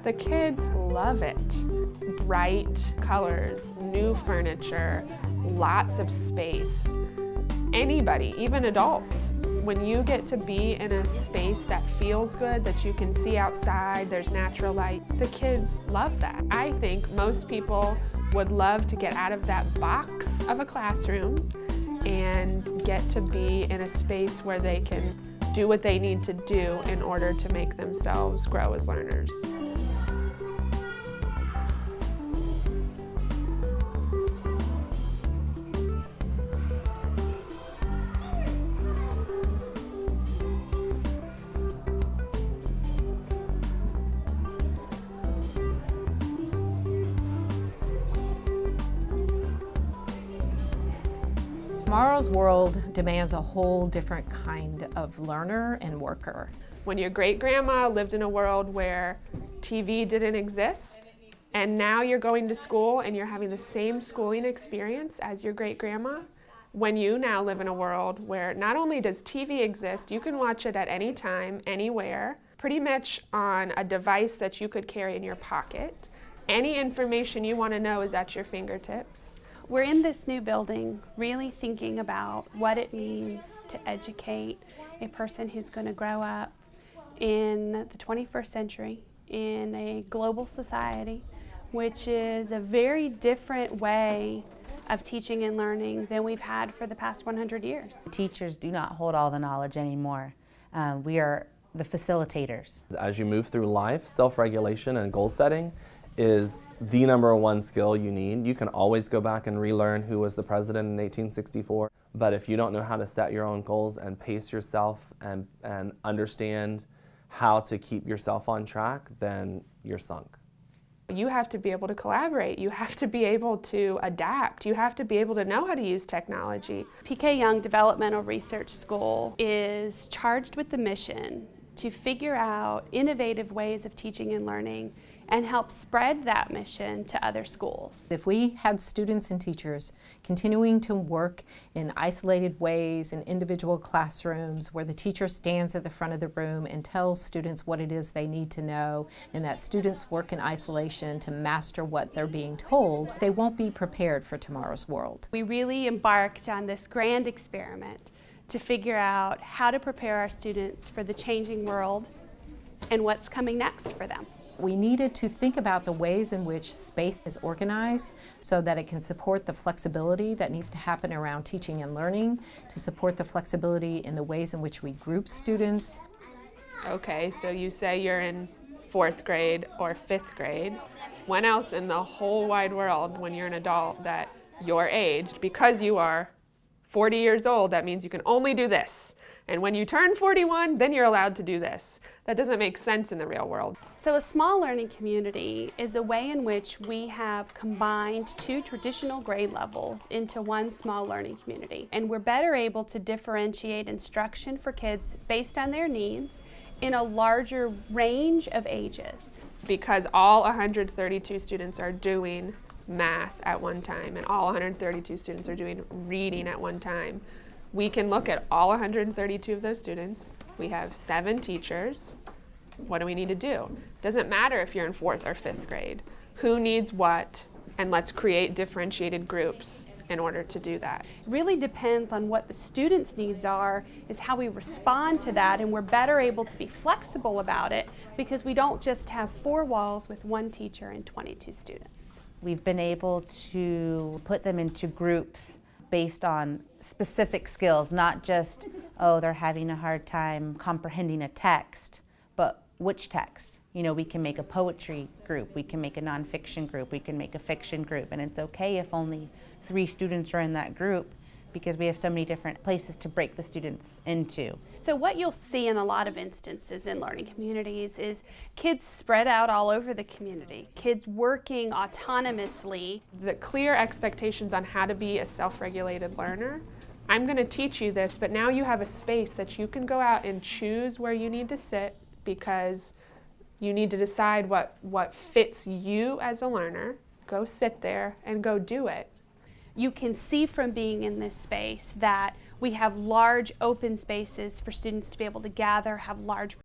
The kids love it. Bright colors, new furniture, lots of space. Anybody, even adults, when you get to be in a space that feels good, that you can see outside, there's natural light, the kids love that. I think most people would love to get out of that box of a classroom and get to be in a space where they can do what they need to do in order to make themselves grow as learners. Tomorrow's world demands a whole different kind of learner and worker. When your great-grandma lived in a world where TV didn't exist, and now you're going to school and you're having the same schooling experience as your great-grandma, when you now live in a world where not only does TV exist, you can watch it at any time, anywhere, pretty much on a device that you could carry in your pocket. Any information you want to know is at your fingertips. We're in this new building really thinking about what it means to educate a person who's going to grow up in the 21st century in a global society, which is a very different way of teaching and learning than we've had for the past 100 years. Teachers do not hold all the knowledge anymore. We are the facilitators. As you move through life, self-regulation and goal setting is the #1 skill you need. You can always go back and relearn who was the president in 1864, but if you don't know how to set your own goals and pace yourself and understand how to keep yourself on track, then you're sunk. You have to be able to collaborate. You have to be able to adapt. You have to be able to know how to use technology. PK Yonge Developmental Research School is charged with the mission to figure out innovative ways of teaching and learning and help spread that mission to other schools. If we had students and teachers continuing to work in isolated ways in individual classrooms where the teacher stands at the front of the room and tells students what it is they need to know, and that students work in isolation to master what they're being told, they won't be prepared for tomorrow's world. We really embarked on this grand experiment to figure out how to prepare our students for the changing world and what's coming next for them. We needed to think about the ways in which space is organized so that it can support the flexibility that needs to happen around teaching and learning, to support the flexibility in the ways in which we group students. Okay, so you say you're in 4th grade or 5th grade. When else in the whole wide world, when you're an adult that your age, because you are 40 years old, that means you can only do this. And when you turn 41, then you're allowed to do this. That doesn't make sense in the real world. So a small learning community is a way in which we have combined 2 traditional grade levels into one small learning community. And we're better able to differentiate instruction for kids based on their needs in a larger range of ages. Because all 132 students are doing math at one time, and all 132 students are doing reading at one time, we can look at all 132 of those students. We have 7 teachers. What do we need to do? Doesn't matter if you're in 4th or 5th grade. Who needs what? And let's create differentiated groups in order to do that. It really depends on what the students' needs are, is how we respond to that, and we're better able to be flexible about it because we don't just have 4 walls with 1 teacher and 22 students. We've been able to put them into groups based on specific skills, not just, oh, they're having a hard time comprehending a text, but which text? You know, we can make a poetry group, we can make a nonfiction group, we can make a fiction group, and it's okay if only 3 students are in that group because we have so many different places to break the students into. So what you'll see in a lot of instances in learning communities is kids spread out all over the community, kids working autonomously. The clear expectations on how to be a self-regulated learner. I'm going to teach you this, but now you have a space that you can go out and choose where you need to sit because you need to decide what fits you as a learner. Go sit there and go do it. You can see from being in this space that we have large open spaces for students to be able to gather, have large